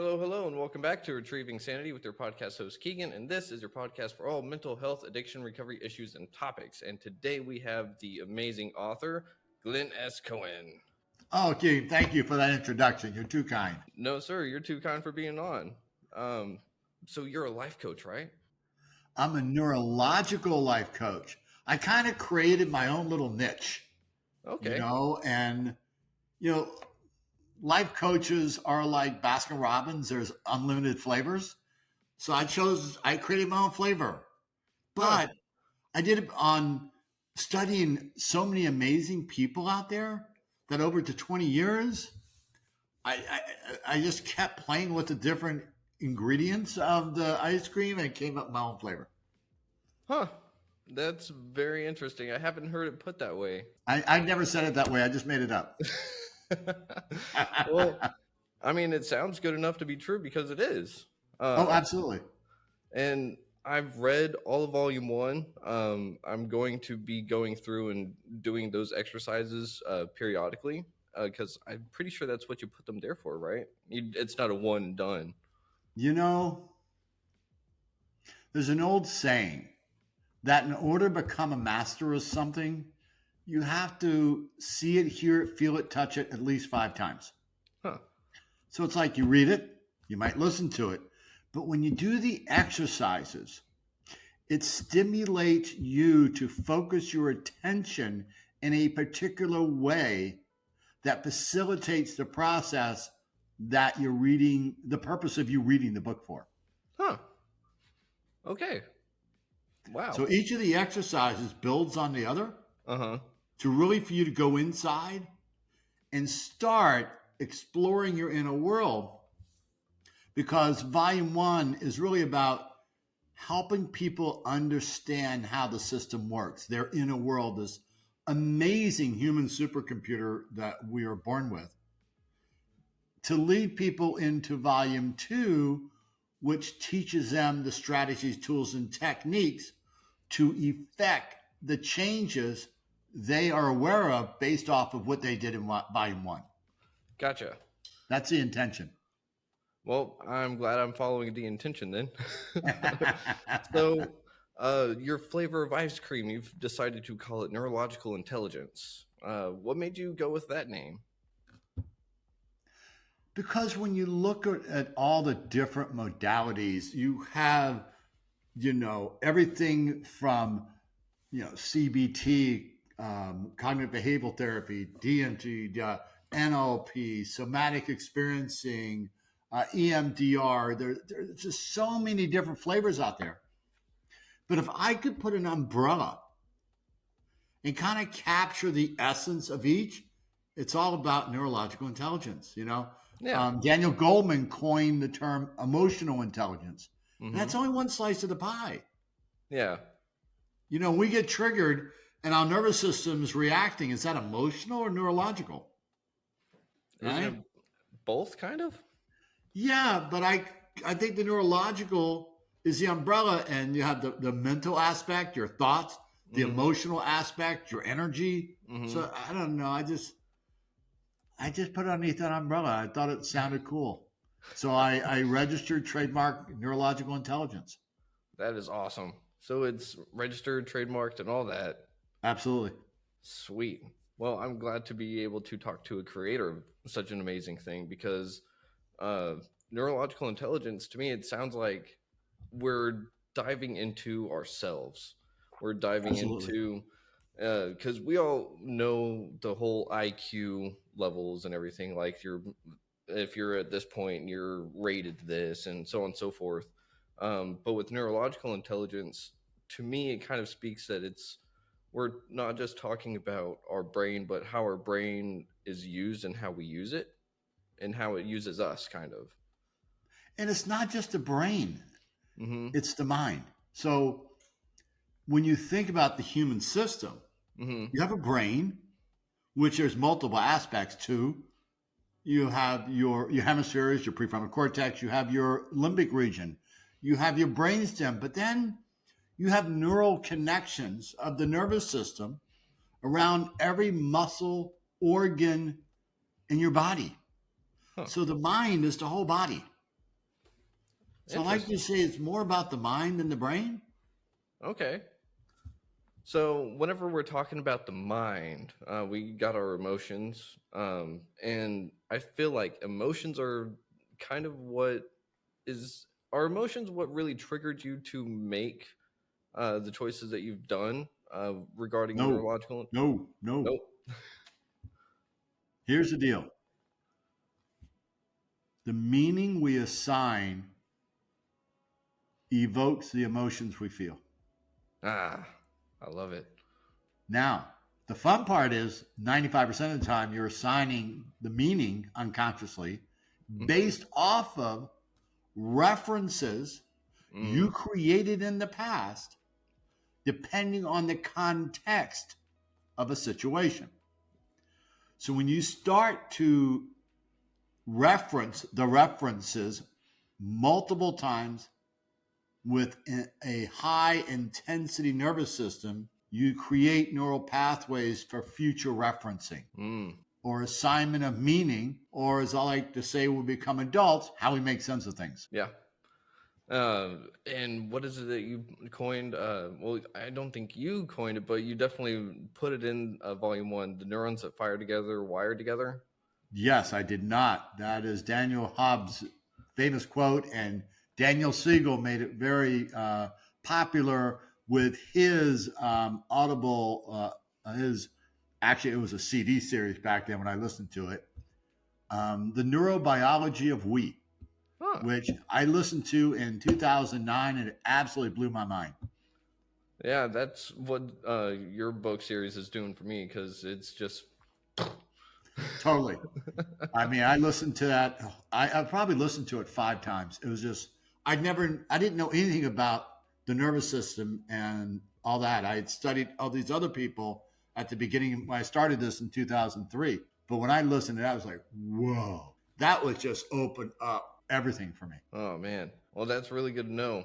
Hello, hello, and welcome back to Retrieving Sanity with your podcast host Keegan. And this is your podcast for all mental health, addiction, recovery issues, and topics. And today we have the amazing author, Glenn S Cohen. Oh, Keegan, thank you for that introduction. You're too kind. No, sir, you're too kind for being on. So you're a life coach, right? I'm a neurological life coach. I kind of created my own little niche, Okay. and you know, life coaches are like Baskin Robbins. There's unlimited flavors. So I created my own flavor, Huh. but I did it on studying so many amazing people out there that over to 20 years, I just kept playing with the different ingredients of the ice cream and came up with my own flavor. Huh. That's very interesting. I haven't heard it put that way. I never said it that way. I just made it up. Well, I mean, it sounds good enough to be true because it is. Oh, absolutely. And I've read all of volume one. I'm going to be going through and doing those exercises periodically because I'm pretty sure that's what you put them there for, right? It's not a one and done. You know, there's an old saying that in order to become a master of something, you have to see it, hear it, feel it, touch it at least 5 times. Huh. So it's like you read it, you might listen to it, but when you do the exercises, it stimulates you to focus your attention in a particular way that facilitates the process that you're reading, the purpose of you reading the book for. Huh. Okay. Wow. So each of the exercises builds on the other Uh-huh. to really for you to go inside and start exploring your inner world, because volume one is really about helping people understand how the system works, their inner world, this amazing human supercomputer that we are born with, to lead people into volume two, which teaches them the strategies, tools, and techniques to effect the changes they are aware of based off of what they did in volume one. Gotcha. That's the intention. Well, I'm glad I'm following the intention then. So, your flavor of ice cream, you've decided to call it neurological intelligence. What made you go with that name? Because when you look at all the different modalities, you have, everything from, CBT, cognitive behavioral therapy, DMT, NLP, somatic experiencing, EMDR. There's just so many different flavors out there. But if I could put an umbrella and kind of capture the essence of each, it's all about neurological intelligence. Yeah. Daniel Goleman coined the term emotional intelligence. Mm-hmm. And that's only one slice of the pie. Yeah. We get triggered and our nervous system is reacting. Is that emotional or neurological? Isn't it both kind of? Yeah, but I think the neurological is the umbrella, and you have the mental aspect, your thoughts, the emotional aspect, your energy. So I don't know. I just put it underneath that umbrella. I thought it sounded cool. So I registered trademark neurological intelligence. That is awesome. So it's registered, trademarked, and all that. Absolutely. Sweet. Well, I'm glad to be able to talk to a creator of such an amazing thing because neurological intelligence, to me, it sounds like we're diving into ourselves. We're diving into, because we all know the whole IQ levels and everything. Like if you're at this point, you're rated this and so on and so forth. But with neurological intelligence, to me, it kind of speaks that we're not just talking about our brain, but how our brain is used and how we use it and how it uses us, kind of. And it's not just the brain, Mm-hmm. it's the mind. So when you think about the human system, you have a brain, which there's multiple aspects to. You have your hemispheres, your prefrontal cortex, you have your limbic region, you have your brainstem, but then you have neural connections of the nervous system around every muscle, organ in your body. Huh. So the mind is the whole body. So I like to Interesting. say it's more about the mind than the brain. Okay. So whenever we're talking about the mind, we got our emotions, and I feel like emotions are kind of what is are emotions what really triggered you to make the choices that you've done regarding No, neurological. no, no. Nope. Here's the deal. The meaning we assign evokes the emotions we feel. Ah, I love it. Now, the fun part is 95% of the time you're assigning the meaning unconsciously Hmm. based off of references you Mm. created in the past, depending on the context of a situation. So when you start to reference the references multiple times with a high intensity nervous system, you create neural pathways for future referencing Mm. or assignment of meaning, or as I like to say, when we become adults, how we make sense of things. Yeah. And what is it that you coined? Well, I don't think you coined it, but you definitely put it in volume one. The neurons that fire together, wire together. Yes, I did not. That is Daniel Hobbs' famous quote, and Daniel Siegel made it very popular with his Audible. His actually, it was a CD series back then when I listened to it. The Neurobiology of Wheat, Huh. which I listened to in 2009, and it absolutely blew my mind. Yeah, that's what your book series is doing for me because it's just. Totally. I mean, I listened to that. I probably listened to it 5 times. It was just, I didn't know anything about the nervous system and all that. I had studied all these other people at the beginning when I started this in 2003. But when I listened to that, I was like, whoa, that was just opened up everything for me. Oh man, well that's really good to know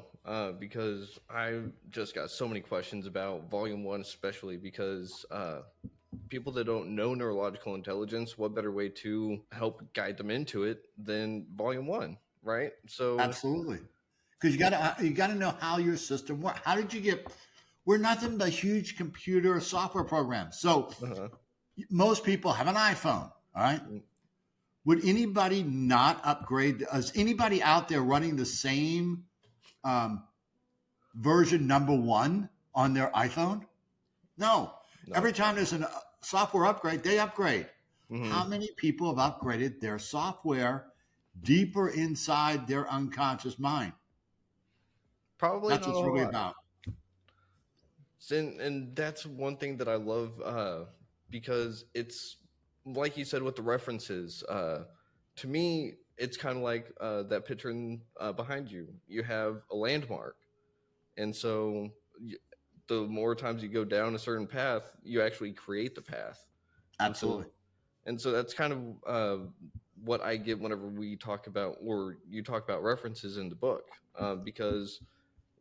because I just got so many questions about volume one, especially because people that don't know neurological intelligence, what better way to help guide them into it than volume one, right? So, Absolutely. Because you gotta know how your system works. How did you get? We're nothing but huge computer software programs. So uh most people have an iPhone. All right. Would anybody not upgrade? Is anybody out there running the same um, version number one on their iPhone? No. no. Every time there's a software upgrade, they upgrade. How Hmm. many people have upgraded their software deeper inside their unconscious mind? Probably That's not what a it's really lot. about. And that's one thing that I love because it's like you said with the references. To me, it's kind of like that picture behind you. You have a landmark, and so the more times you go down a certain path, you actually create the path. And Absolutely. so that's kind of what I get whenever we talk about or you talk about references in the book, because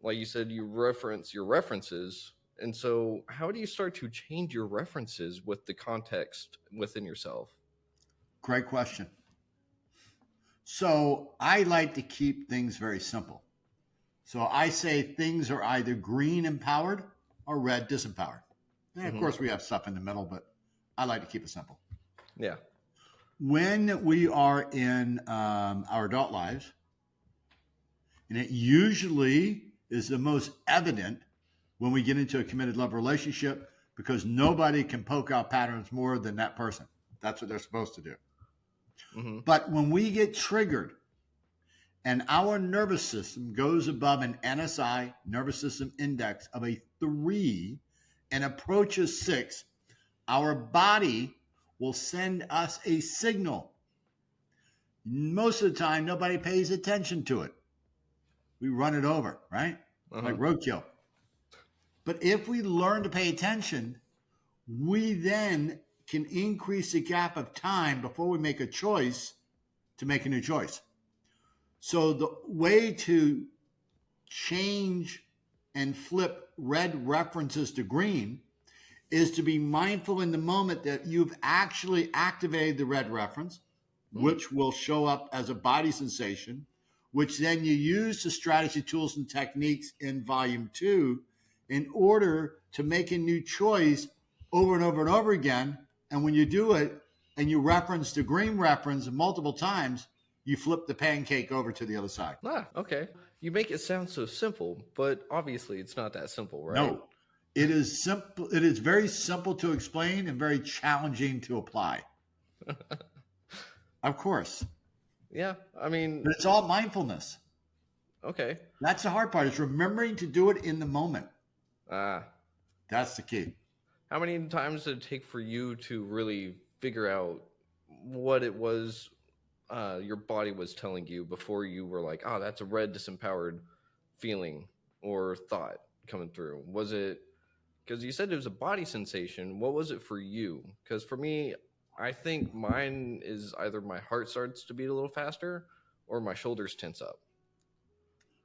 like you said, you reference your references. And so, how do you start to change your references with the context within yourself? Great question. So I like to keep things very simple. So I say things are either green empowered or red disempowered. And of Hmm. course, we have stuff in the middle, but I like to keep it simple. Yeah. When we are in our adult lives, and it usually is the most evident when we get into a committed love relationship because nobody can poke out patterns more than that person. That's what they're supposed to do. Hmm. But when we get triggered and our nervous system goes above an NSI, nervous system index, of a 3 and approaches 6, our body will send us a signal. Most of the time, nobody pays attention to it. We run it over, right? Like Uh-huh. roadkill. But if we learn to pay attention, we then can increase the gap of time before we make a choice to make a new choice. So the way to change and flip red references to green is to be mindful in the moment that you've actually activated the red reference, Mm. which will show up as a body sensation which then you use the strategy, tools, and techniques in volume 2 in order to make a new choice over and over and over again. And when you do it and you reference the green reference multiple times, you flip the pancake over to the other side. Ah, okay. You make it sound so simple, but obviously it's not that simple, right? No, it is simple. It is very simple to explain and very challenging to apply. Of course. Yeah, I mean, But it's all mindfulness. okay. That's the hard part. It's remembering to do it in the moment. Ah, That's the key. how many times did it take for you to really figure out what it was your body was telling you before you were like, oh, that's a red disempowered feeling or thought coming through? Was it because you said it was a body sensation? What was it for you? Because for me, I think mine is either my heart starts to beat a little faster or my shoulders tense up.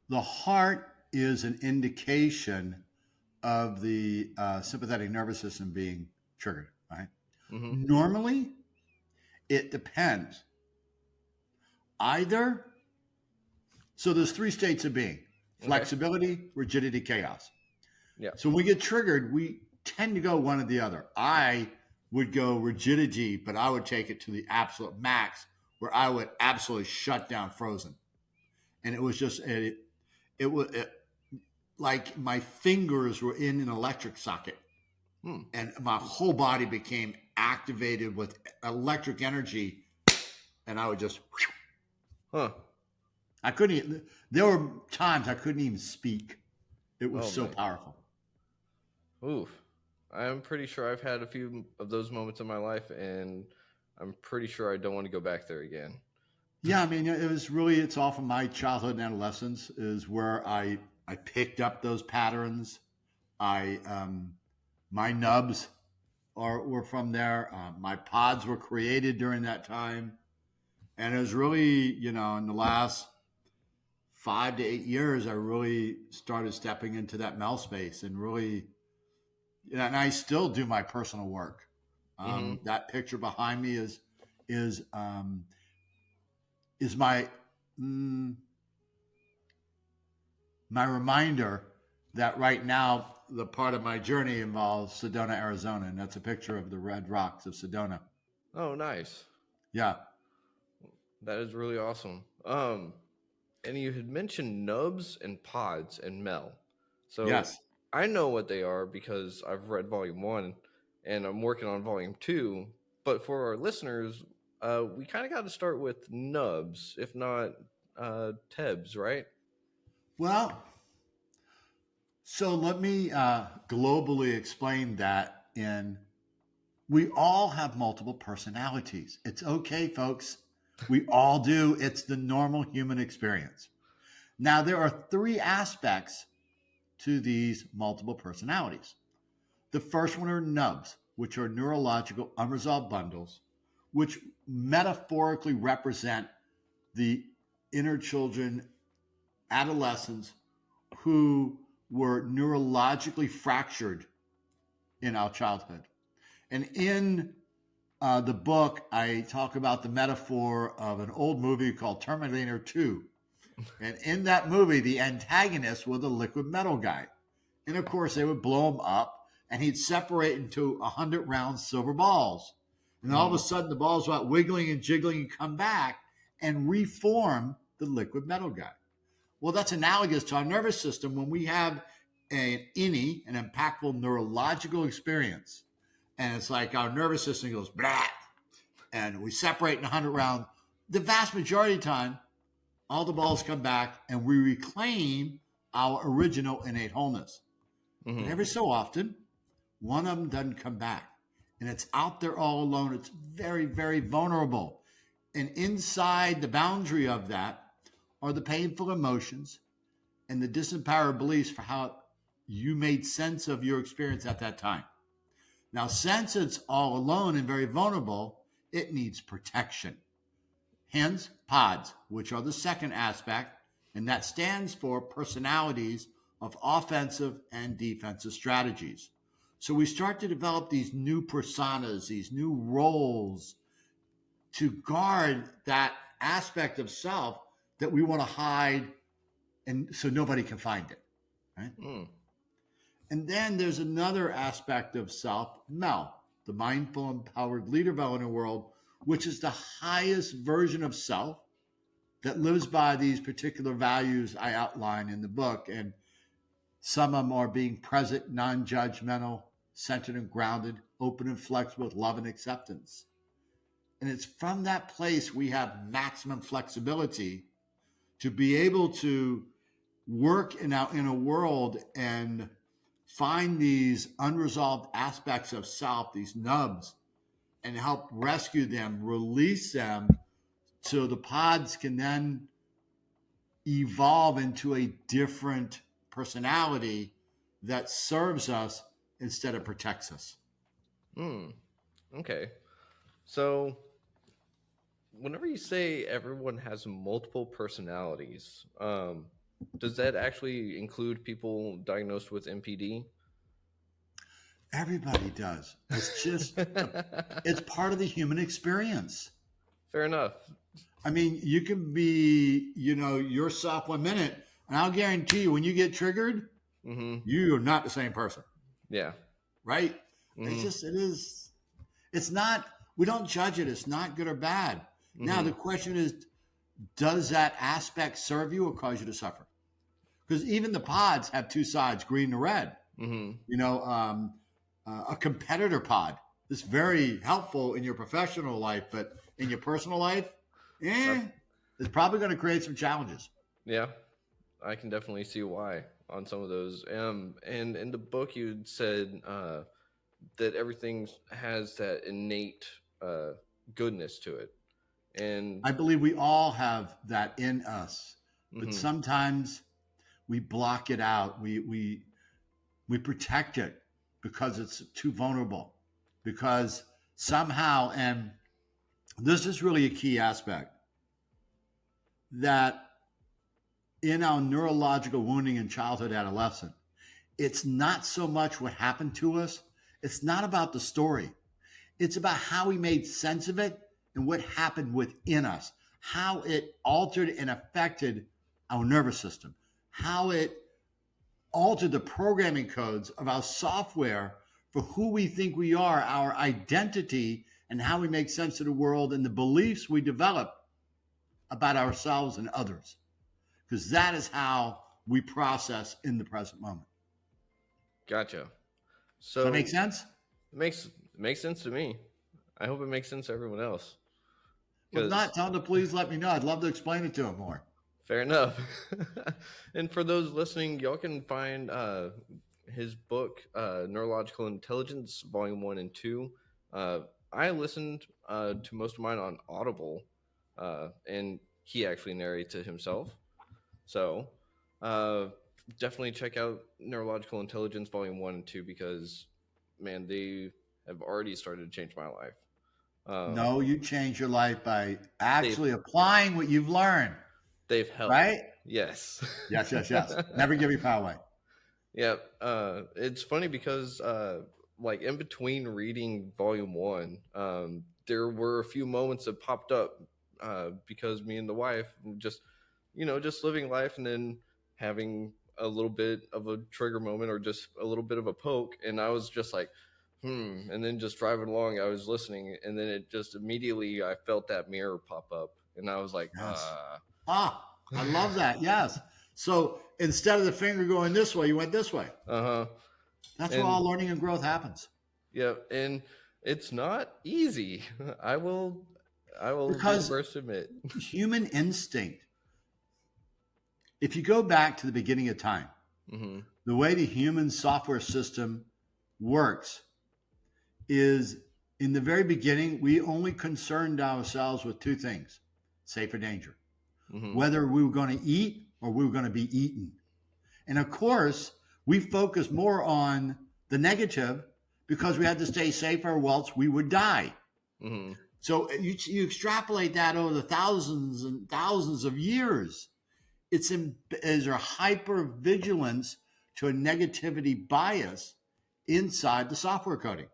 The heart is an indication of the sympathetic nervous system being triggered, right? Mm-hmm. Normally, it depends. Either, so there's 3 states of being: flexibility, rigidity, chaos. Yeah. So when we get triggered, we tend to go one or the other. I would go rigidity, but I would take it to the absolute max where I would absolutely shut down frozen. And it was just, like my fingers were in an electric socket. And my whole body became activated with electric energy. And I would just, Huh. I couldn't, there were times I couldn't even speak. It was so man. powerful. Oof. I'm pretty sure I've had a few of those moments in my life, and I'm pretty sure I don't want to go back there again. Yeah, I mean, it was really, it's all from my childhood and adolescence is where I picked up those patterns. My nubs were from there. My pods were created during that time. And it was really, in the last 5 to 8 years, I really started stepping into that Mel space and really, and I still do my personal work. That picture behind me is my my reminder that right now the part of my journey involves Sedona, Arizona, and that's a picture of the red rocks of Sedona. Oh, nice. Yeah. That is really awesome. And you had mentioned nubs and pods and Mel. So Yes. I know what they are because I've read volume 1 and I'm working on volume 2. But for our listeners, we kind of got to start with nubs, if not TEBs, right? Well, so let me globally explain that we all have multiple personalities. It's okay, folks. We all do. It's the normal human experience. Now, there are 3 aspects to these multiple personalities. The first one are nubs, which are neurological unresolved bundles, which metaphorically represent the inner children, adolescents who were neurologically fractured in our childhood. And in the book, I talk about the metaphor of an old movie called Terminator 2. And in that movie, the antagonist was the liquid metal guy. And of course, they would blow him up and he'd separate into 100 round silver balls. And all of a sudden, the balls went wiggling and jiggling and come back and reform the liquid metal guy. Well, that's analogous to our nervous system when we have an impactful neurological experience. And it's like our nervous system goes, blah, and we separate in 100 rounds. The vast majority of the time, all the balls come back and we reclaim our original innate wholeness. But every so often, one of them doesn't come back. And it's out there all alone. It's very, very vulnerable. And inside the boundary of that are the painful emotions and the disempowered beliefs for how you made sense of your experience at that time. Now, since it's all alone and very vulnerable, it needs protection. Hence, pods, which are the second aspect, and that stands for personalities of offensive and defensive strategies. So we start to develop these new personas, these new roles to guard that aspect of self that we want to hide, and so nobody can find it, right? Mm. And then there's another aspect of self, Mel, the mindful, empowered leader of our inner world, which is the highest version of self that lives by these particular values I outline in the book. And some of them are being present, non-judgmental, centered and grounded, open and flexible with love and acceptance. And it's from that place we have maximum flexibility to be able to work in our inner world and find these unresolved aspects of self, these nubs, and help rescue them, release them, so the pods can then evolve into a different personality that serves us instead of protects us. Mm. Okay. So, whenever you say everyone has multiple personalities, does that actually include people diagnosed with MPD? Everybody does. It's just, it's part of the human experience. Fair enough. I mean, you can be, yourself 1 minute, and I'll guarantee you when you get triggered, Mm-hmm. you are not the same person, Yeah. right? Mm-hmm. It's not, we don't judge it. It's not good or bad. Now, Mm-hmm. the question is, does that aspect serve you or cause you to suffer? Because even the pods have two sides, green and red. Mm-hmm. A competitor pod is very helpful in your professional life, but in your personal life, it's probably going to create some challenges. Yeah. I can definitely see why on some of those. And in the book, you said that everything has that innate uh, goodness to it. And I believe we all have that in us, but mm-hmm. sometimes we block it out. We protect it because it's too vulnerable. Because somehow, and this is really a key aspect, that in our neurological wounding in childhood, adolescent, it's not so much what happened to us. It's not about the story. It's about how we made sense of it and what happened within us, how it altered and affected our nervous system, how it altered the programming codes of our software for who we think we are, our identity, and how we make sense of the world and the beliefs we develop about ourselves and others. Because that is how we process in the present moment. Gotcha. Does that make So sense? it makes sense to me. I hope it makes sense to everyone else. Well, if Because not, tell them to please let me know. I'd love to explain it to them more. fair enough. And for those listening, y'all can find his book, Neurological Intelligence, Volume 1 and 2. I listened to most of mine on Audible, and he actually narrates it himself. So definitely check out Neurological Intelligence, Volume 1 and 2, because, man, they have already started to change my life. No, you change your life by They've actually applying what you've learned, they've helped. right? Yes. Yes, yes, yes. Never give your power away. Yeah, it's funny because like in between reading volume 1, there were a few moments that popped up because me and the wife were just living life and then having a little bit of a trigger moment or just a little bit of a poke, and I was just like, and then just driving along, I was listening, and then it just immediately I felt that mirror pop up, and I was like, Yes. I love that. Yes. So instead of the finger going this way, you went this way. uh-huh. That's where And all learning and growth happens. yeah, and it's not easy. I will be the Because first to admit. human instinct, if you go back to the beginning of time, Hmm. the way the human software system works is in the very beginning, we only concerned ourselves with two things: safe or danger, Hmm. whether we were going to eat or we were going to be eaten. And of course, we focused more on the negative because we had to stay safe or else we would die. Hmm. So you extrapolate that over the thousands and thousands of years. Is a hyper vigilance to a negativity bias inside the software coding.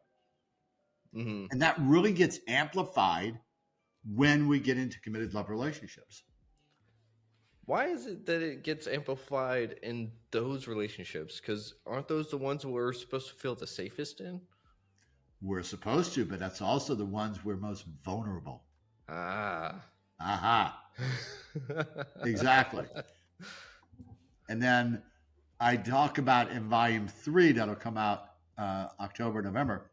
Hmm. And that really gets amplified when we get into committed love relationships. Why is it that it gets amplified in those relationships? Because aren't those the ones we're supposed to feel the safest in? We're supposed to, but that's also the ones we're most vulnerable. Ah. Aha, exactly. And then I talk about in volume 3 that'll come out October, November.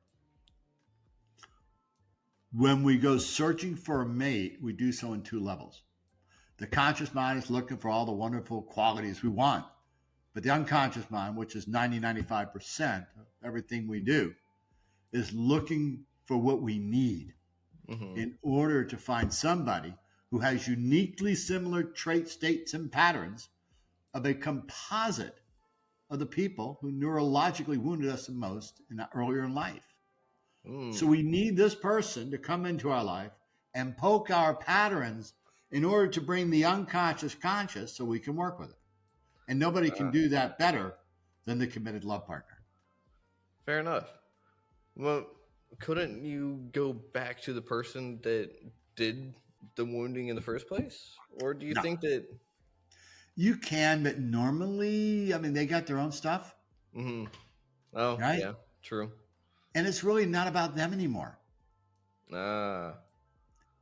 When we go searching for a mate, we do so in 2 levels. The conscious mind is looking for all the wonderful qualities we want. But the unconscious mind, which is 95% of everything we do, is looking for what we need Hmm. in order to find somebody who has uniquely similar traits, states, and patterns of a composite of the people who neurologically wounded us the most earlier in life. So Mm. we need this person to come into our life and poke our patterns in order to bring the unconscious conscious so we can work with it. And nobody can Ah, do that better than the committed love partner. fair enough. Well, couldn't you go back to the person that did the wounding in the first place? Or do you No, think that? you can, but normally, I mean, they got their own stuff, Hmm. Oh, right? yeah, true. And it's really not about them anymore. Ah,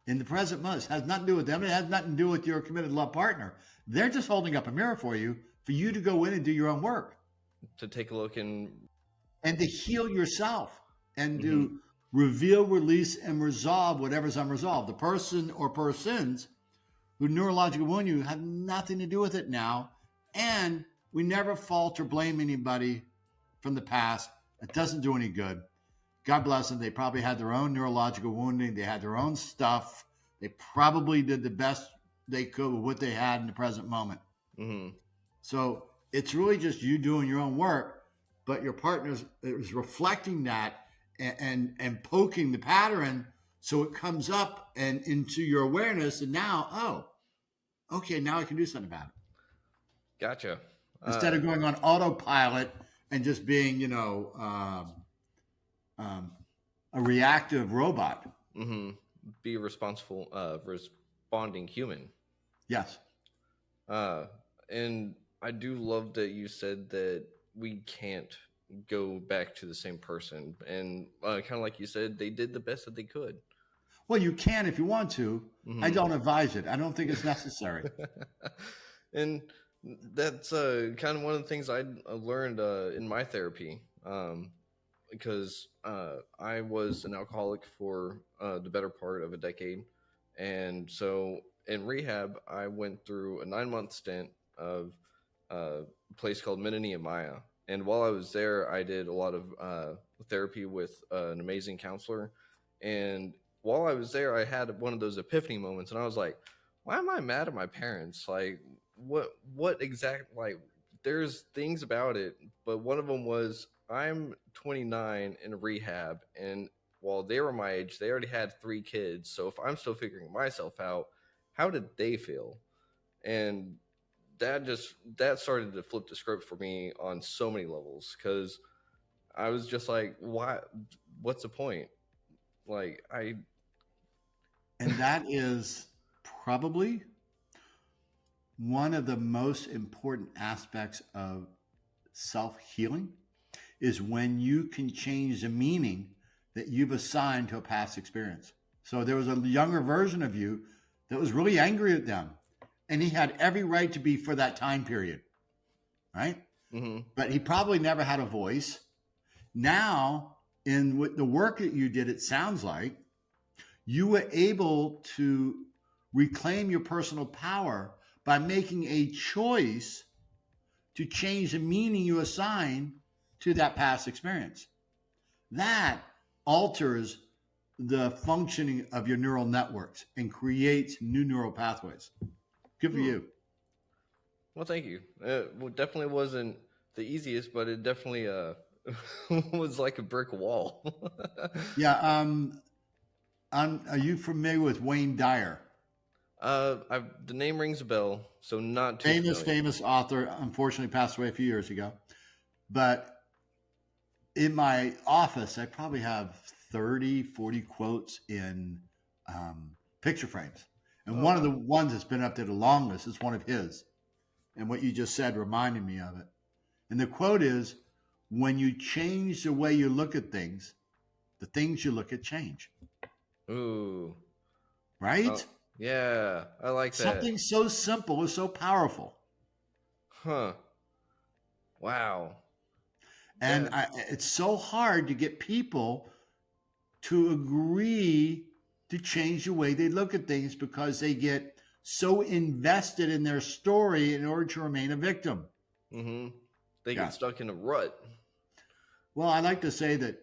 In the present moment, it has nothing to do with them. It has nothing to do with your committed love partner. They're just holding up a mirror for you to go in and do your own work to take a look and. and to heal yourself and Hmm. to reveal, release, and resolve whatever's unresolved. The person or persons who neurologically wound you have nothing to do with it now. And we never fault or blame anybody from the past. It doesn't do any good. God bless them. They probably had their own neurological wounding. They had their own stuff. They probably did the best they could with what they had in the present moment. Hmm. So it's really just you doing your own work, but your partner is reflecting that and poking the pattern so it comes up and into your awareness. And now, okay, now I can do something about it Gotcha. instead Uh, of going on autopilot and just being, um, a reactive robot. hmm Be a responsible, responding human. Yes. Uh, and I do love that you said that we can't go back to the same person. And kind of like you said, they did the best that they could. Well, you can if you want to. I Hmm. don't advise it. I don't think it's necessary. And that's kind of one of the things I learned in my therapy. Because I was an alcoholic for the better part of a decade. And so in rehab, I went through a 9 month stint of a place called Mena Nehemiah. And while I was there, I did a lot of therapy with an amazing counselor. And while I was there, I had one of those epiphany moments, and I was like, "Why am I mad at my parents? Like, what exact like?" There's things about it, but one of them was I'm 29 in rehab, and while they were my age, they already had 3 kids. So if I'm still figuring myself out, how did they feel? And that started to flip the script for me on so many levels because I was just like, why? What's the point? Like I. And that is probably one of the most important aspects of self healing is when you can change the meaning that you've assigned to a past experience. So there was a younger version of you that was really angry at them, and he had every right to be for that time period, right? Hmm. But he probably never had a voice. Now, in the work that you did, it sounds like you were able to reclaim your personal power by making a choice to change the meaning you assign to that past experience. That alters the functioning of your neural networks and creates new neural pathways. Good for Hmm. you. Well, thank you. Well, definitely wasn't the easiest, but it definitely was like a brick wall. Yeah. Are you familiar with Wayne Dyer? The name rings a bell, so not too Famous, familiar. famous author, unfortunately passed away a few years ago. But in my office, I probably have 30, 40 quotes in picture frames. And Oh one of the wow. ones that's been up there the longest is one of his. And what you just said reminded me of it. And the quote is, when you change the way you look at things, the things you look at change. Ooh. Right? Oh yeah. I like that. Something so simple is so powerful. Huh. Wow. And That. it's so hard to get people to agree to change the way they look at things because they get so invested in their story in order to remain a victim. Mm-hmm. They Yeah. get stuck in a rut. Well, I like to say that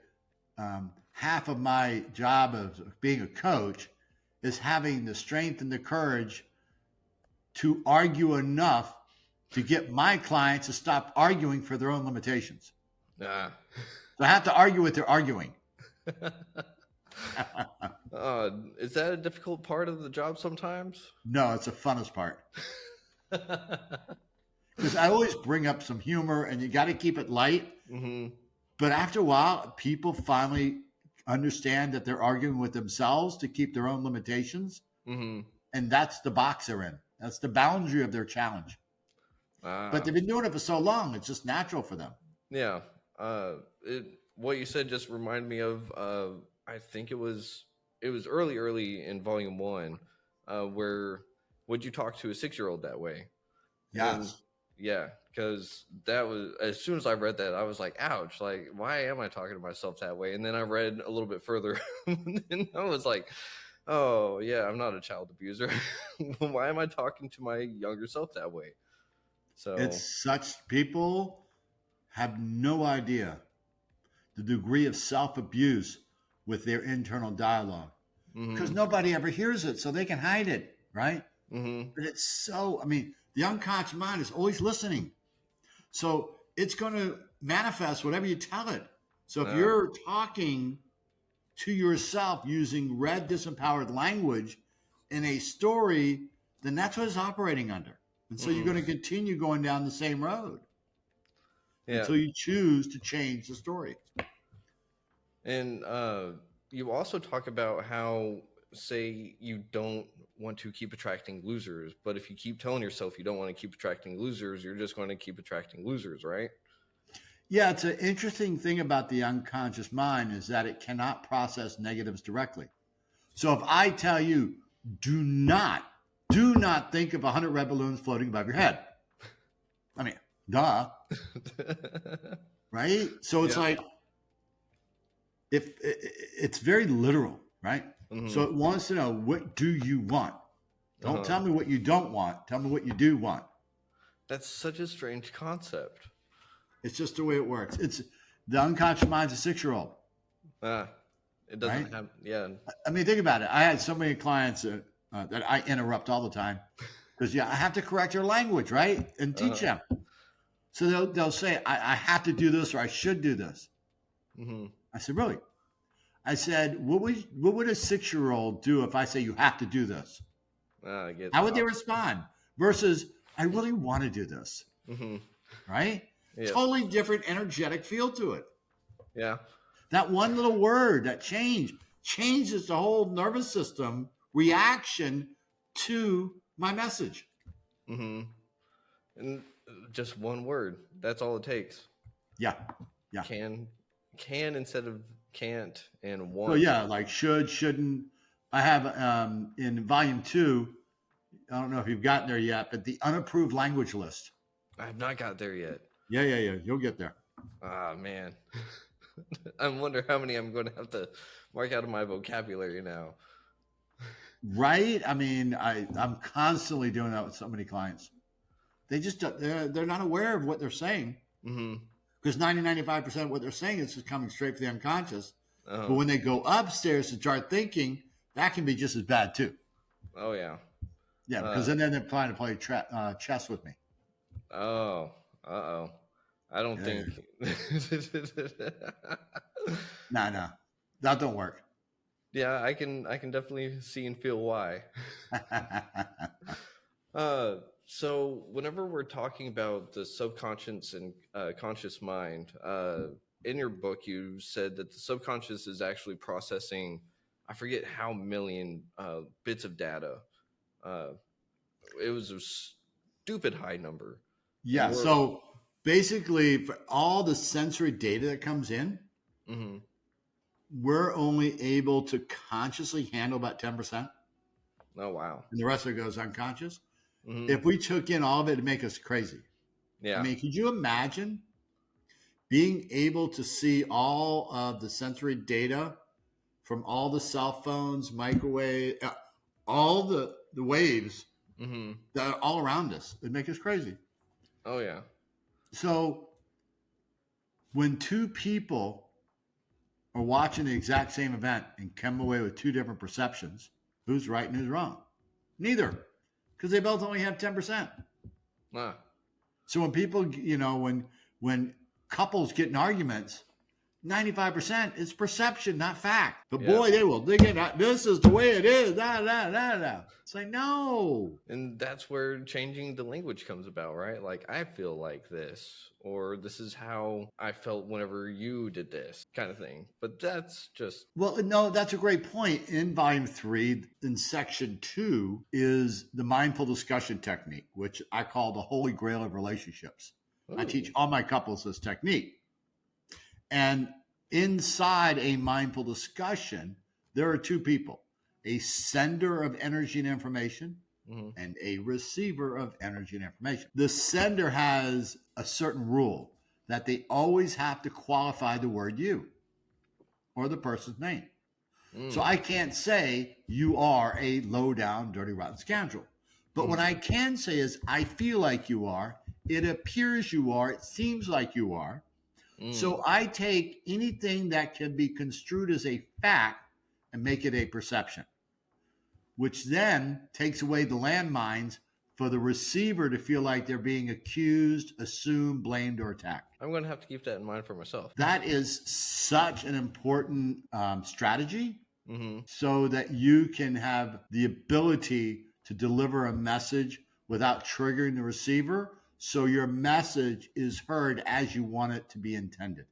half of my job of being a coach is having the strength and the courage to argue enough to get my clients to stop arguing for their own limitations. Ah. So I have to argue what they're arguing. Is that a difficult part of the job sometimes? No, it's the funnest part. Because I always bring up some humor and you got to keep it light. Mm-hmm. But after a while, people finally understand that they're arguing with themselves to keep their own limitations. Mm-hmm. And that's the box they're in. That's the boundary of their challenge. But Ah. they've been doing it for so long, it's just natural for them. Yeah. It, what you said just reminded me of. I think it was early in volume one, where would you talk to a 6-year-old that way? And Yes. yeah, because that was as soon as I read that, I was like, ouch, like why am I talking to myself that way? And then I read a little bit further and I was like, oh yeah, I'm not a child abuser. Why am I talking to my younger self that way? So It's such people have no idea the degree of self abuse with their internal dialogue because mm-hmm, nobody ever hears it, so they can hide it, right? mm-hmm, But it's so, I mean, the unconscious mind is always listening. So it's going to manifest whatever you tell it. So if uh, you're talking to yourself using red disempowered language in a story, then that's what it's operating under. And so you're mm-hmm, going to continue going down the same road yeah. until you choose to change the story. And you also talk about how, say, you don't want to keep attracting losers, but if you keep telling yourself you don't want to keep attracting losers, you're just going to keep attracting losers, right? Yeah, it's an interesting thing about the unconscious mind is that it cannot process negatives directly. So if I tell you, do not, do not think of 100 red balloons floating above your head. I mean, duh, right? So it's Yeah. like, if it's very literal, right? So Hmm. it wants to know, what do you want? Don't Uh-huh. tell me what you don't want. Tell me what you do want. That's such a strange concept. It's just the way it works. It's the unconscious mind's a 6-year-old, Ah, it right? doesn't have, yeah. I mean, think about it. I had so many clients that I interrupt all the time because yeah, I have to correct their language, right, and teach Uh-huh. them. So they'll say, I have to do this or I should do this. Hmm. I said, really? I said, what would a 6-year-old do if I say you have to do this? I get How the would they opposite. respond? Versus, I really want to do this, Hmm. right? Yep. Totally different energetic feel to it. Yeah. That one little word, that changes the whole nervous system reaction to my message. Hmm. And just one word. That's all it takes. Yeah, yeah. Can, can instead of can't, and So want. yeah, like should, shouldn't. I have in volume 2. I don't know if you've gotten there yet, but the unapproved language list. I have not got there yet. Yeah, yeah, yeah. You'll get there. Ah, man. I wonder how many I'm going to have to mark out of my vocabulary now. Right? I mean, I'm constantly doing that with so many clients. They just they're not aware of what they're saying Hmm. because 95% of what they're saying is just coming straight from the unconscious. But Oh, when they go upstairs to start thinking, that can be just as bad too. oh yeah. Yeah, because Uh, then they're trying to play chess with me. oh, uh-oh. I don't Yeah, yeah. think. No, that don't work. Yeah, I can definitely see and feel why. So whenever we're talking about the subconscious and conscious mind, in your book you said that the subconscious is actually processing, I forget how million bits of data Uh, it was a stupid high number. And Yeah. So basically, for all the sensory data that comes in, mm-hmm. we're only able to consciously handle about 10%, Oh, wow. and the rest of it goes unconscious. Mm-hmm. If we took in all of it, it'd make us crazy. I Yeah. mean, could you imagine being able to see all of the sensory data from all the cell phones, microwave, all the waves Mm-hmm. that are all around us? It'd make us crazy. Oh, yeah. So when two people are watching the exact same event and come away with two different perceptions, who's right and who's wrong? Neither, because they both only have 10%. Ah. So when people, when couples get in arguments, 95% is perception, not fact. But Yeah. boy, they will dig in. This is the way it is. Da, da, da, da. It's like, no. And that's where changing the language comes about, right? Like, I feel like this, or this is how I felt whenever you did this, kind of thing. But that's just. Well, no, that's a great point. In volume 3, in section 2, is the mindful discussion technique, which I call the holy grail of relationships. Ooh. I teach all my couples this technique. And inside a mindful discussion, there are two people, a sender of energy and information Mm-hmm. and a receiver of energy and information. The sender has a certain rule that they always have to qualify the word you or the person's name. So I can't say you are a low down, dirty, rotten scoundrel. But what I can say is I feel like you are, it appears you are, it seems like you are. So I take anything that can be construed as a fact and make it a perception, which then takes away the landmines for the receiver to feel like they're being accused, assumed, blamed, or attacked. I'm going to have to keep that in mind for myself. That is such an important strategy, Mm-hmm. so that you can have the ability to deliver a message without triggering the receiver, so your message is heard as you want it to be intended.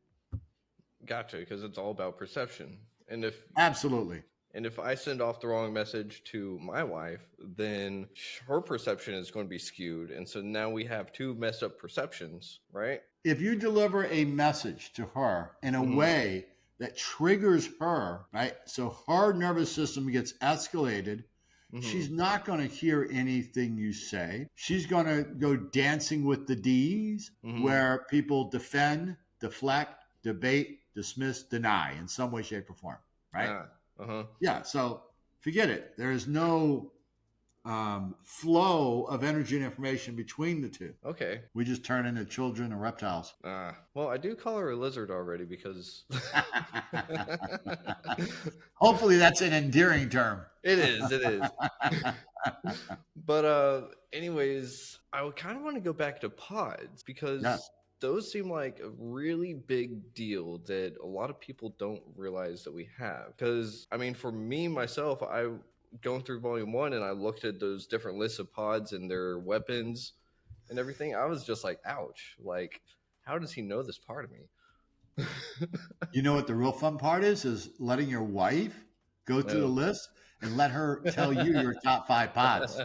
Gotcha, because it's all about perception. And Absolutely. if I send off the wrong message to my wife, then her perception is going to be skewed. And so now we have two messed up perceptions, right? If you deliver a message to her in a way that triggers her, right? So her nervous system gets escalated. She's not going to hear anything you say. She's going to go dancing with the D's, where people defend, deflect, debate, dismiss, deny in some way, shape, or form, right? Yeah, so forget it. There is no flow of energy and information between the two. Okay. We just turn into children and reptiles. Well, I do call her a lizard already because. Hopefully that's an endearing term. It is. But anyways, I would kind of want to go back to pods because those seem like a really big deal that a lot of people don't realize that we have. Because, I mean, for me, myself, I going through volume 1 and I looked at those different lists of pods and their weapons and everything. I was just like, ouch. Like, how does he know this part of me? You know what the real fun part is letting your wife go through the list and let her tell you your top 5 pods.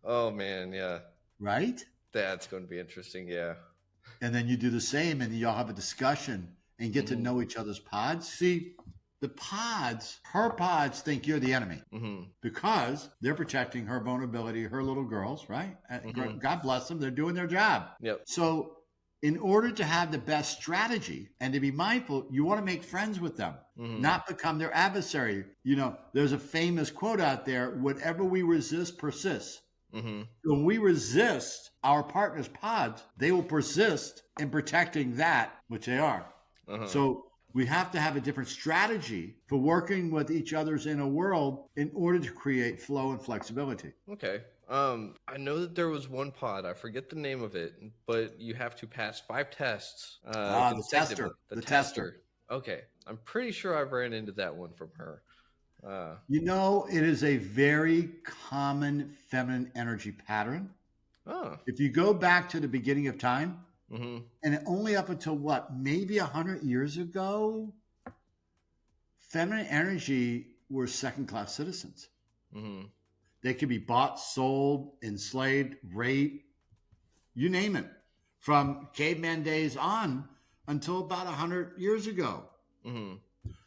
Oh, man, yeah. Right? That's going to be interesting, yeah. And then you do the same, and y'all have a discussion and get to know each other's pods. See, the pods, her pods think you're the enemy because they're protecting her vulnerability, her little girls, right? God bless them. They're doing their job. Yep. So in order to have the best strategy and to be mindful, you want to make friends with them, not become their adversary. You know, there's a famous quote out there, whatever we resist persists. When we resist our partner's pods, they will persist in protecting that which they are. So we have to have a different strategy for working with each other's inner world in order to create flow and flexibility. Okay. I know that there was one pod, I forget the name of it, but you have to pass 5 tests. The tester. The tester. Okay. I'm pretty sure I've ran into that one from her. You know, it is a very common feminine energy pattern. If you go back to the beginning of time, and only up until maybe 100 years ago, feminine energy were second-class citizens. They can be bought, sold, enslaved, raped, you name it, from caveman days on until about 100 years ago. Mm-hmm.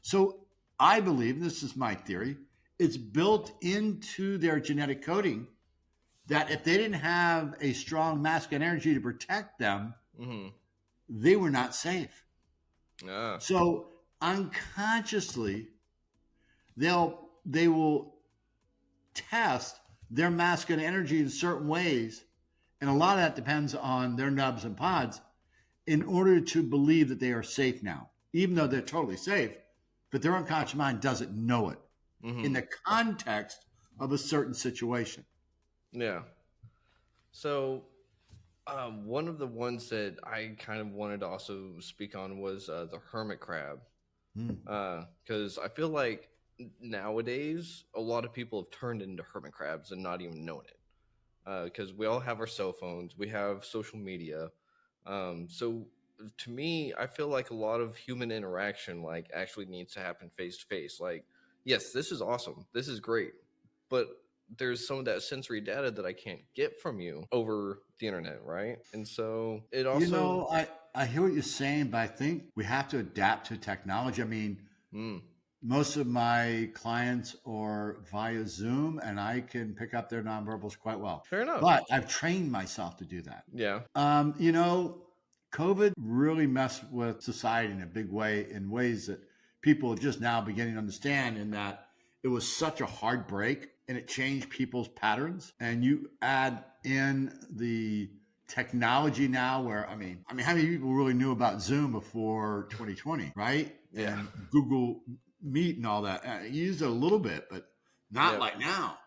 So I believe, and this is my theory, it's built into their genetic coding that if they didn't have a strong masculine energy to protect them, Mm-hmm. they were not safe. Ah. So unconsciously, they will test their masculine energy in certain ways, and a lot of that depends on their nubs and pods in order to believe that they are safe now, even though they're totally safe, but their unconscious mind doesn't know it in Mm-hmm. the context of a certain situation. Yeah. So, one of the ones that I kind of wanted to also speak on was the hermit crab, Hmm. because I feel like nowadays a lot of people have turned into hermit crabs and not even known it. Because we all have our cell phones, we have social media. So to me, I feel like a lot of human interaction like actually needs to happen face to face. Like, yes, this is awesome, this is great, but there's some of that sensory data that I can't get from you over the internet, right? And so it You also, know, I hear what you're saying, but I think we have to adapt to technology. I mean, mm, most of my clients are via Zoom, and I can pick up their nonverbals quite well. fair enough. But I've trained myself to do that. Yeah. You know, COVID really messed with society in a big way, in ways that people are just now beginning to understand, in that it was such a hard break and it changed people's patterns. And you add in the technology now where, I mean, how many people really knew about Zoom before 2020, right? Yeah. And Google Meet and all that. I used it a little bit, but not Yep. like now.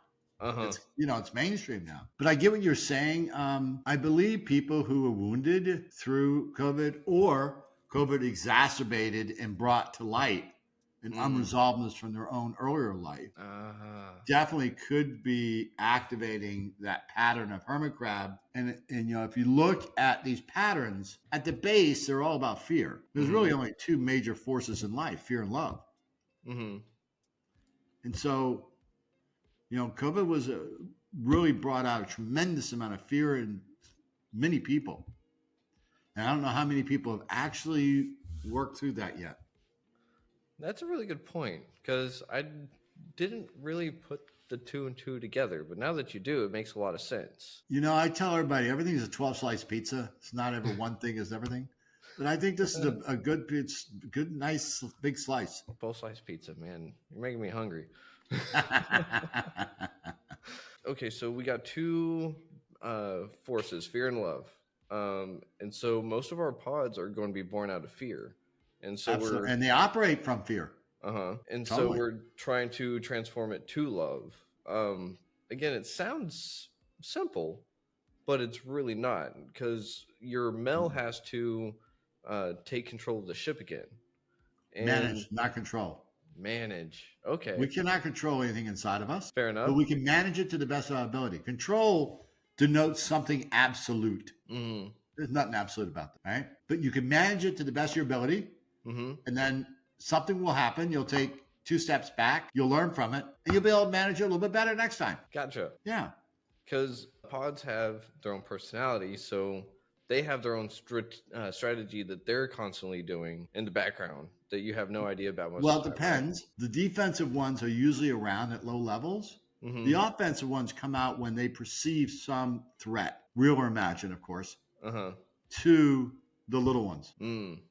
Uh-huh. It's mainstream now. But I get what you're saying. I believe people who were wounded through COVID, or COVID exacerbated and brought to light an Mm. unresolvedness from their own earlier life, Uh-huh. definitely could be activating that pattern of hermit crab. And if you look at these patterns at the base, they're all about fear. There's Mm-hmm. really only two major forces in life: fear and love. Mm-hmm. And so, COVID was really brought out a tremendous amount of fear in many people. And I don't know how many people have actually worked through that yet. That's a really good point, because I didn't really put the two and two together, but now that you do, it makes a lot of sense. I tell everybody everything is a 12 slice pizza. It's not ever one thing is everything. But I think this is a good, it's good, nice, big slice. Both slice pizza, man. You're making me hungry. Okay, so we got two forces, fear and love. And so most of our pods are going to be born out of fear. And so Absolutely. we're And they operate from fear. uh-huh. And so Totally. we're trying to transform it to love. Again, it sounds simple, but it's really not, because your Mel has to take control of the ship again and Manage, not control. manage. Okay, We cannot control anything inside of us, fair but enough. we can manage it to the best of our ability. Control denotes something absolute. Mm, There's nothing absolute about that, right? But you can manage it to the best of your ability, mm-hmm. and then something will happen. You'll take two steps back, you'll learn from it, and you'll be able to manage it a little bit better next time. Gotcha. Yeah. Because pods have their own personality, so they have their own strategy that they're constantly doing in the background that you have no idea about most Well, of it the time, right? depends. The defensive ones are usually around at low levels. The Mm-hmm. offensive ones come out when they perceive some threat, real or imagined, of course, Uh-huh. to the little ones. Mm.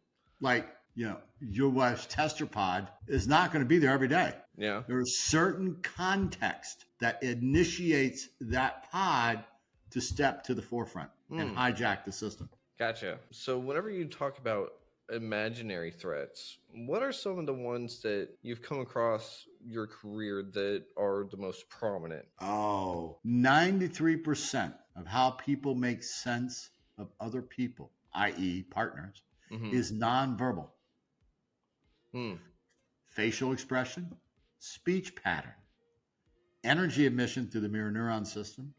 Like, your wife's tester pod is not going to be there every day. Yeah. There is certain context that initiates that pod to step to the forefront and Mm. hijack the system. Gotcha. So whenever you talk about imaginary threats, what are some of the ones that you've come across your career that are the most prominent? Oh, 93% of how people make sense of other people, i.e., partners, Mm-hmm. is nonverbal. Mm. Facial expression, speech pattern, energy emission through the mirror neuron system,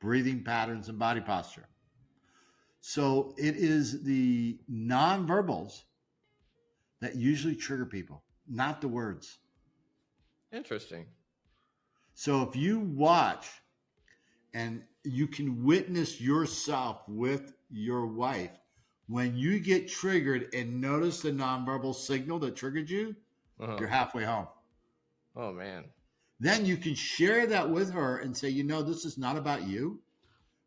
breathing patterns, and body posture. So it is the nonverbals that usually trigger people, not the words. Interesting. So if you watch and you can witness yourself with your wife, when you get triggered and notice the nonverbal signal that triggered you, Uh-huh. you're halfway home. Oh man. Then you can share that with her and say, this is not about you,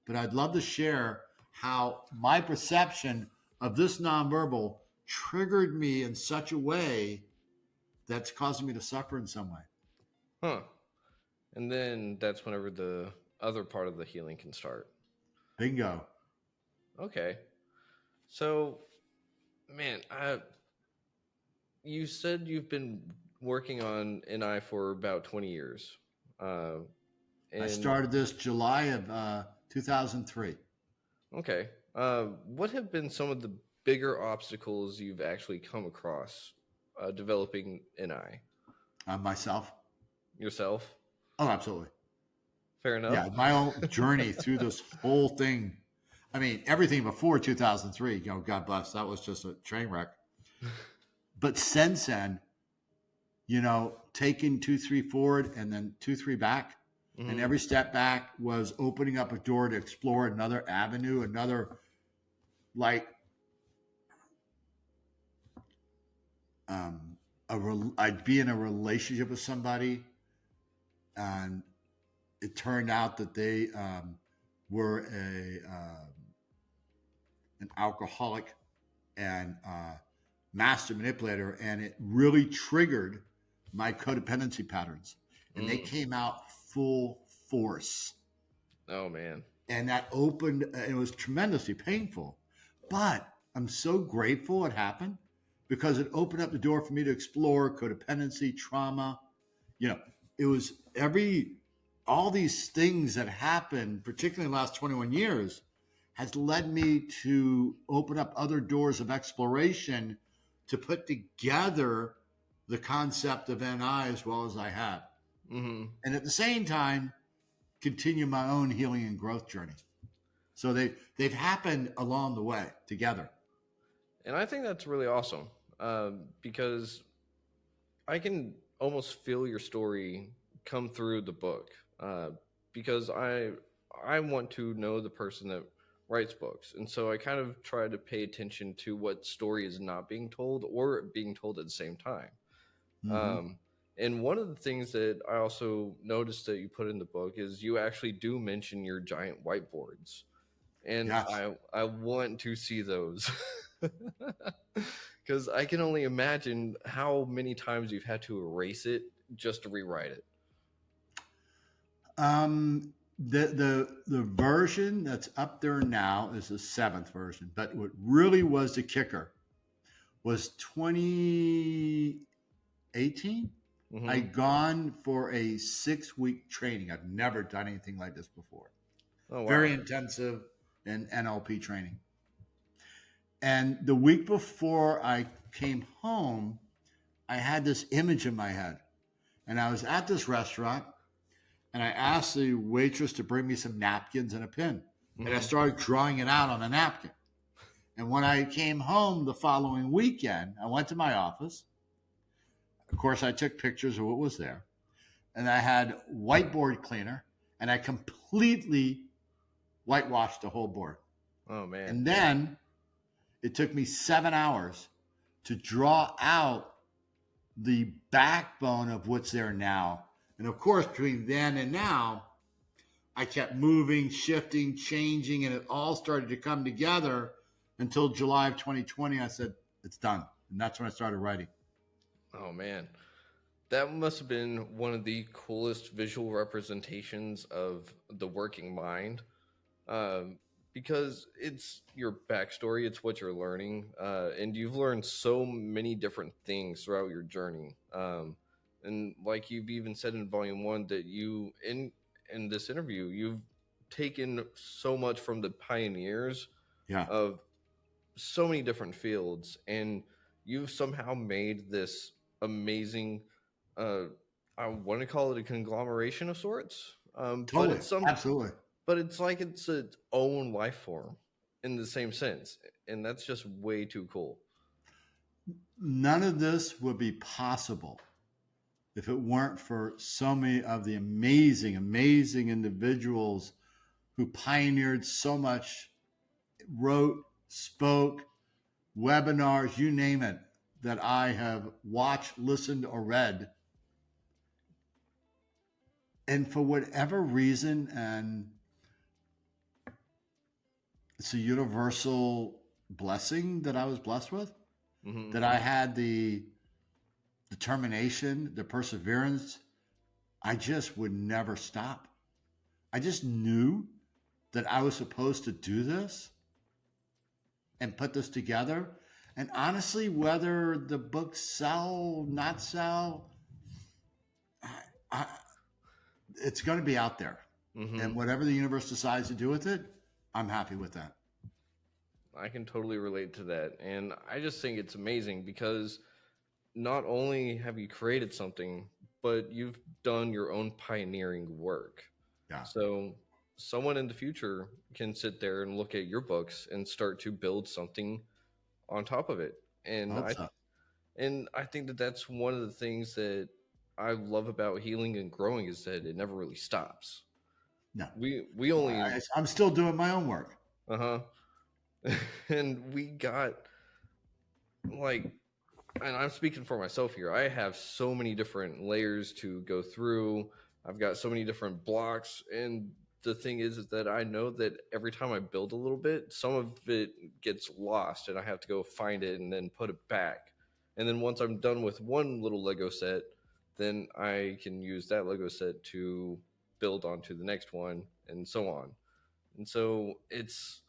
but I'd love to share how my perception of this nonverbal triggered me in such a way that's causing me to suffer in some way. Huh. And then that's whenever the other part of the healing can start. Bingo. Okay. So, man, you said you've been working on NI for about 20 years. Uh, I and started this July of 2003. okay. What have been some of the bigger obstacles you've actually come across developing NI Myself. yourself? Oh, absolutely. Fair enough. Yeah, my own journey through this whole thing. I mean, everything before 2003, God bless, that was just a train wreck. But since then, taking 2-3 forward and then 2-3 back, and Mm-hmm. every step back was opening up a door to explore another avenue, another like I'd be in a relationship with somebody, and it turned out that they were an alcoholic and master manipulator, and it really triggered my codependency patterns, and they Mm. came out full force. Oh man. And that opened, it was tremendously painful, but I'm so grateful it happened because it opened up the door for me to explore codependency, trauma. It was all these things that happened, particularly in the last 21 years, has led me to open up other doors of exploration to put together the concept of NI as well as I have. Mm-hmm. And at the same time, continue my own healing and growth journey. So they've happened along the way together. And I think that's really awesome because I can almost feel your story come through the book uh, because I want to know the person that writes books, and so I kind of try to pay attention to what story is not being told or being told at the same time. Mm-hmm. Um, and one of the things that I also noticed that you put in the book is you actually do mention your giant whiteboards, and Yes. I want to see those because I can only imagine how many times you've had to erase it just to rewrite it. The version that's up there now is the seventh version, but what really was the kicker was 2018. Mm-hmm. I'd gone for a 6-week training. I've never done anything like this before. Oh Very wow. intensive in NLP training. And the week before I came home, I had this image in my head. And I was at this restaurant and I asked the waitress to bring me some napkins and a pen. And I Mm-hmm. started drawing it out on a napkin. And when I came home the following weekend, I went to my office. Of course, I took pictures of what was there. And I had whiteboard cleaner and I completely whitewashed the whole board. Oh man. And then it took me 7 hours to draw out the backbone of what's there now. And of course, between then and now, I kept moving, shifting, changing, and it all started to come together until July of 2020. I said, it's done. And that's when I started writing. Oh man. That must have been one of the coolest visual representations of the working mind. Um, because it's your backstory, it's what you're learning, and you've learned so many different things throughout your journey. And like you've even said in volume one that you in this interview you've taken so much from the pioneers Yeah, of so many different fields, and you've somehow made this amazing. Uh, I want to call it a conglomeration of sorts, but totally. Absolutely. it's like it's its own life form in the same sense, and that's just way too cool. None of this would be possible if it weren't for so many of the amazing, amazing individuals who pioneered so much, wrote, spoke, webinars, you name it, that I have watched, listened, or read. And for whatever reason, and it's a universal blessing that I was blessed with, Mm-hmm. that I had the determination, the perseverance. I just would never stop. I just knew that I was supposed to do this and put this together. And honestly, whether the books sell, not sell, I, it's going to be out there. Mm-hmm. And whatever the universe decides to do with it, I'm happy with that. I can totally relate to that. And I just think it's amazing because not only have you created something, but you've done your own pioneering work. Yeah. So someone in the future can sit there and look at your books and start to build something on top of it. I hope so. And I think that that's one of the things that I love about healing and growing is that it never really stops. No, We only I'm still doing my own work. uh-huh. And we got like, and I'm speaking for myself here. I have so many different layers to go through. I've got so many different blocks, and the thing is that I know that every time I build a little bit, some of it gets lost, and I have to go find it and then put it back. And then once I'm done with one little Lego set, then I can use that Lego set to build onto the next one, and so on. And so it's,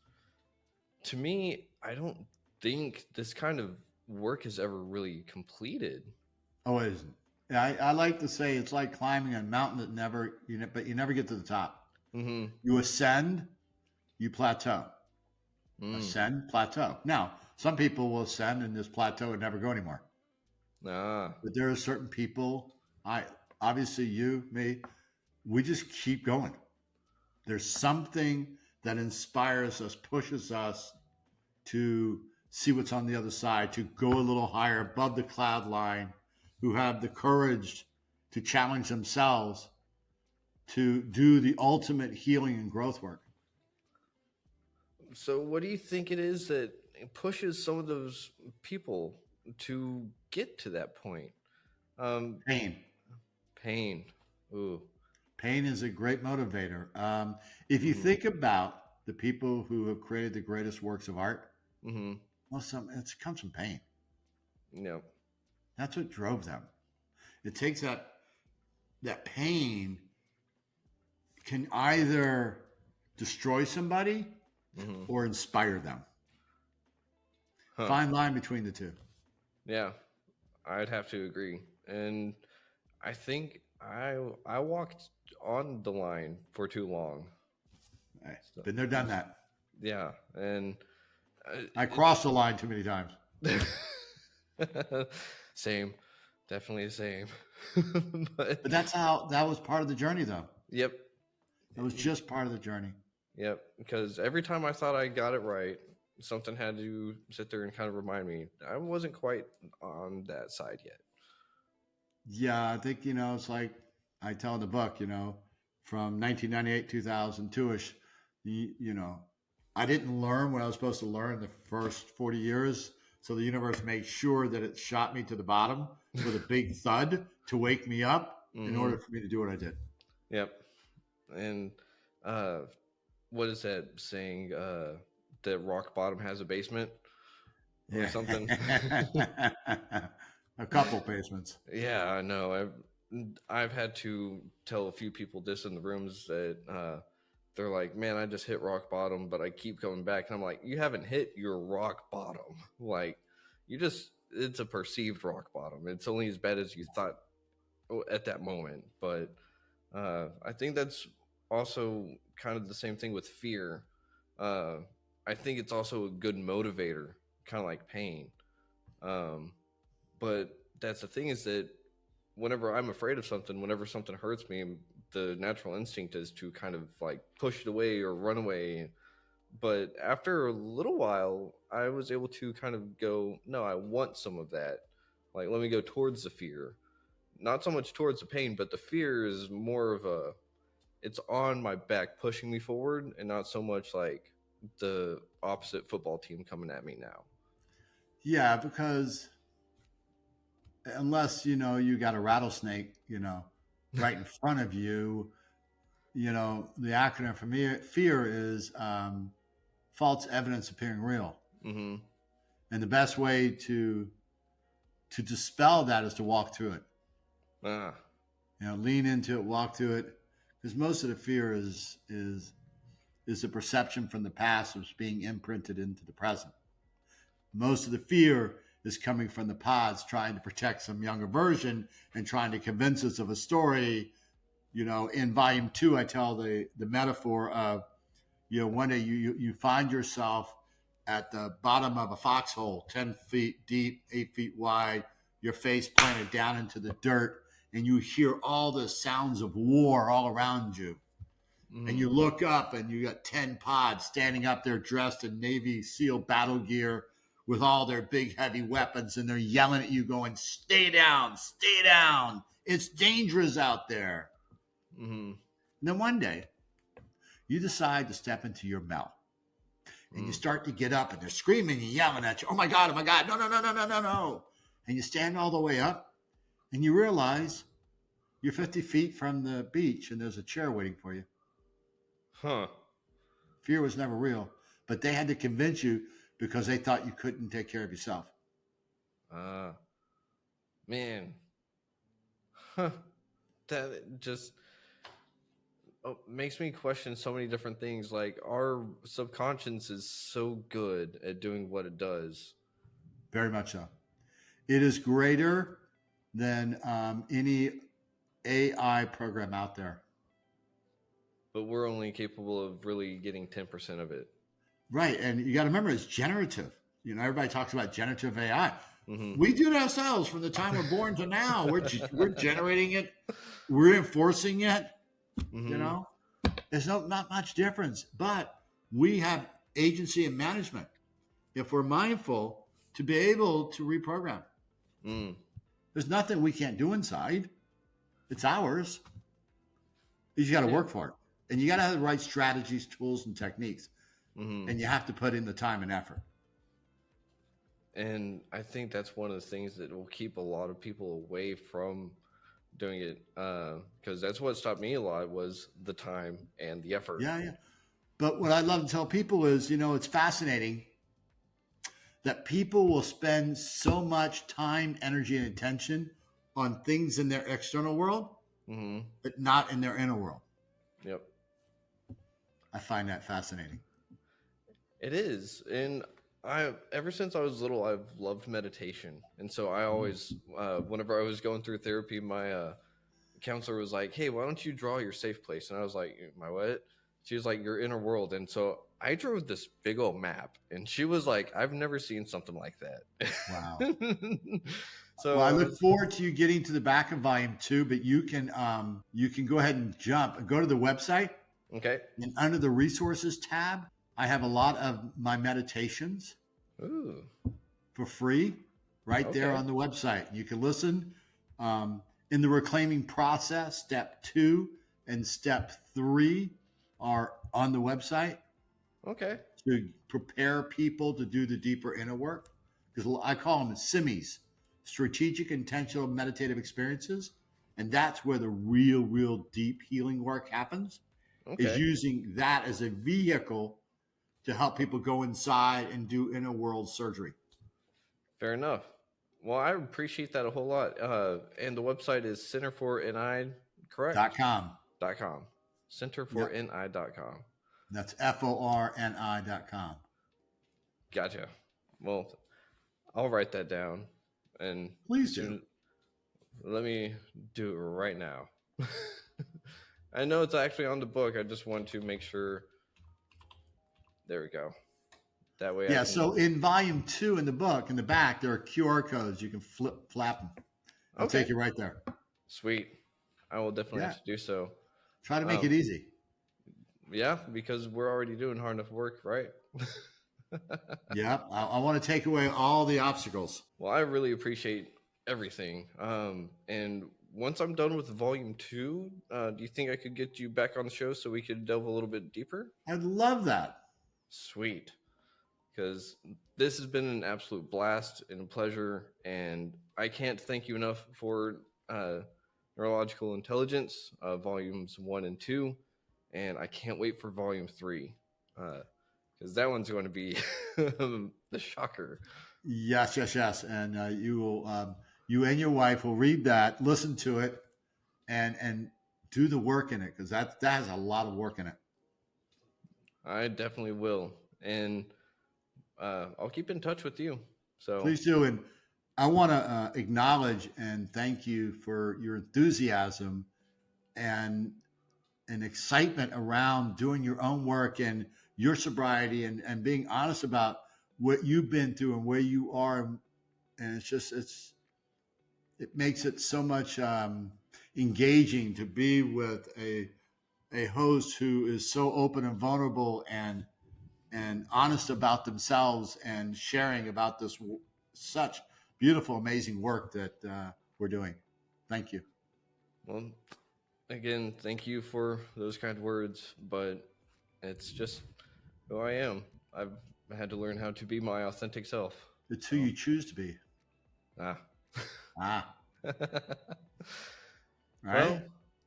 to me, I don't think this kind of work is ever really completed. Oh, it isn't. I like to say it's like climbing a mountain that never, but you never get to the top. Mm-hmm. You ascend, you plateau. Mm. Ascend, plateau. Now, some people will ascend and this plateau and never go anymore. Ah. But there are certain people, I obviously you, me, we just keep going. There's something that inspires us, pushes us to see what's on the other side, to go a little higher above the cloud line, who have the courage to challenge themselves to do the ultimate healing and growth work. So, what do you think it is that pushes some of those people to get to that point? Um, Pain. Pain. Ooh. Pain is a great motivator. If you Mm-hmm. think about the people who have created the greatest works of art, Mm-hmm. well, it comes from pain. Yeah. That's what drove them. It takes that pain can either destroy somebody Mm-hmm. or inspire them. Huh. Fine line between the two. Yeah. I'd have to agree. And I think I walked on the line for too long. Right. So, Been there, done that. yeah, and I it's crossed the line too many times. same, definitely the same. But But that was part of the journey, though. yep, It was just part of the journey. yep. Because every time I thought I got it right, something had to sit there and kind of remind me I wasn't quite on that side yet. Yeah, I think, it's like I tell in the book, from 1998, 2002 ish, I didn't learn what I was supposed to learn the first 40 years. So the universe made sure that it shot me to the bottom with a big thud to wake me up in Mm-hmm. order for me to do what I did. Yep. And uh, what is that saying? That rock bottom has a basement or Yeah. something. A couple basements. Yeah, I know. I've had to tell a few people this in the rooms that they're like, "Man, I just hit rock bottom, but I keep coming back." And I'm like, "You haven't hit your rock bottom. Like, you just it's a perceived rock bottom. It's only as bad as you thought at that moment." But I think that's also kind of the same thing with fear. Uh, I think it's also a good motivator, kind of like pain. Um, but that's the thing is that whenever I'm afraid of something, whenever something hurts me, the natural instinct is to kind of like push it away or run away. But after a little while, I was able to kind of go, no, I want some of that. Like, let me go towards the fear. not so much towards the pain, but the fear is more of a, it's on my back pushing me forward, and not so much like the opposite football team coming at me now. Yeah, because unless you got a rattlesnake, right in front of you, the acronym for me fear is false evidence appearing real, Mm-hmm. and the best way to dispel that is to walk through it. Ah. Lean into it, walk through it, because most of the fear is the perception from the past was being imprinted into the present. Most of the fear is coming from the pods trying to protect some younger version and trying to convince us of a story. In volume 2, I tell the metaphor of, one day you find yourself at the bottom of a foxhole, 10 feet deep, 8 feet wide, your face planted down into the dirt, and you hear all the sounds of war all around you. And you look up and you got 10 pods standing up there dressed in Navy SEAL battle gear with all their big heavy weapons, and they're yelling at you going, stay down, it's dangerous out there. Mm-hmm. And then one day you decide to step into your mouth, and you start to get up, and they're screaming and yelling at you, oh my god, no. And you stand all the way up, and you realize you're 50 feet from the beach, and there's a chair waiting for you. Huh. Fear was never real, but they had to convince you because they thought you couldn't take care of yourself. Man. Huh. That just makes me question so many different things. Like, our subconscious is so good at doing what it does. Very much so. It is greater than any AI program out there. But we're only capable of really getting 10% of it. Right. And you got to remember, it's generative. Everybody talks about generative AI. Mm-hmm. We do it ourselves from the time we're born to now. We're generating it. We're enforcing it. Mm-hmm. There's not much difference. But we have agency and management, if we're mindful, to be able to reprogram. There's nothing we can't do inside. It's ours. You got to work for it. And you got to have the right strategies, tools, and techniques. Mm-hmm. And you have to put in the time and effort. And I think that's one of the things that will keep a lot of people away from doing it, because that's what stopped me a lot, was the time and the effort. Yeah. But what I love to tell people is, it's fascinating that people will spend so much time, energy, and attention on things in their external world, but not in their inner world. Yep. I find that fascinating. It is. And ever since I was little, I've loved meditation. And so I always, whenever I was going through therapy, my counselor was like, hey, why don't you draw your safe place? And I was like, my what? She was like, your inner world. And so I drew this big old map, and she was like, I've never seen something like that. Wow. So I look forward to you getting to the back of volume 2, but you can go ahead and jump and go to the website. Okay. And under the resources tab, I have a lot of my meditations for free right there on the website. You can listen. In the reclaiming process, step 2 and step 3 are on the website. Okay. To prepare people to do the deeper inner work. Because I call them SIMMEs, strategic, intentional, meditative experiences. And that's where the real deep healing work happens. Okay. Is using that as a vehicle to help people go inside and do inner world surgery. Fair enough. Well, I appreciate that a whole lot. And the website is centerforni, correct? .com. Centerforni.com. That's FORNI.com. Gotcha. Well, I'll write that down. And please do. Let me do it right now. I know it's actually on the book. I just want to make sure. There we go. That way. Yeah. So in volume 2 in the book, in the back, there are QR codes. You can flap them. I'll take you right there. Sweet. I will definitely have to do so. Try to make it easy. Yeah, because we're already doing hard enough work, right? Yeah. I want to take away all the obstacles. Well, I really appreciate everything. And once I'm done with volume 2, do you think I could get you back on the show so we could delve a little bit deeper? I'd love that. Sweet. Because this has been an absolute blast and a pleasure, and I can't thank you enough for Neurological Intelligence, volumes 1 and 2, and I can't wait for volume 3, because that one's going to be the shocker. Yes, yes, yes. And you will, you and your wife will read that, listen to it, and do the work in it because that has a lot of work in it. I definitely will, and I'll keep in touch with you. So Please do. And I want to acknowledge and thank you for your enthusiasm and excitement around doing your own work and your sobriety and being honest about what you've been through and where you are. And it makes it so much engaging to be with a host who is so open and vulnerable and honest about themselves and sharing about this such beautiful, amazing work that we're doing. Thank you. well, again, thank you for those kind words, but it's just who I am. I've had to learn how to be my authentic self. It's who you choose to be. Ah. Ah, Well, right?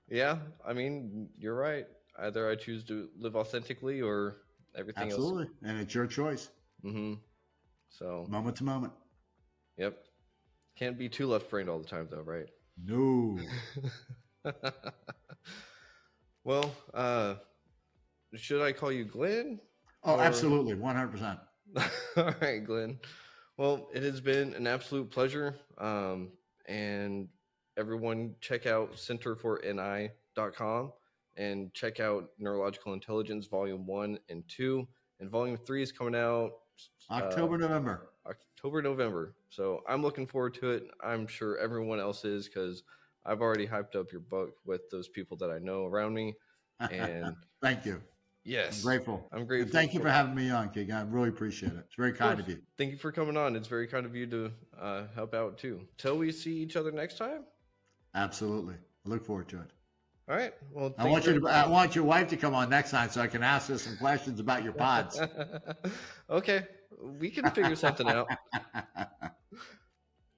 yeah, I mean, you're right. Either I choose to live authentically or everything else. Absolutely. And it's your choice, Mm-hmm. So, moment to moment. yep. Can't be too left brained all the time, though, right? No. Well, should I call you Glenn? Oh, Or absolutely. 100%. all right, Glenn. Well, it has been an absolute pleasure. And everyone, check out centerforni.com and check out Neurological Intelligence Volume 1 and 2. And Volume 3 is coming out October, November. October, November. So I'm looking forward to it. I'm sure everyone else is because I've already hyped up your book with those people that I know around me. And Thank you. yes, I'm grateful. I'm And grateful. thank you for having me on, King. I really appreciate it. It's very kind of you. Thank you for coming on. It's very kind of you to help out too. Till we see each other next time. Absolutely. I look forward to it. All right. Well, I want your wife to come on next time so I can ask her some questions about your pods. Okay, we can figure something out.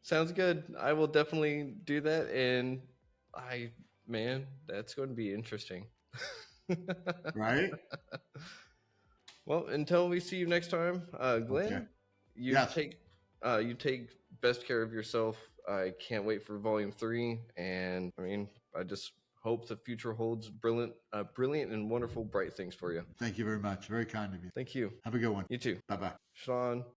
Sounds good. I will definitely do that, and man, that's going to be interesting. Right? Well, until we see you next time, Glenn, Okay. you Yes. you take best care of yourself. I can't wait for Volume 3, and I mean, I just hope the future holds brilliant and wonderful, bright things for you. Thank you very much. Very kind of you. Thank you. Have a good one. You too, Bye bye. Sean.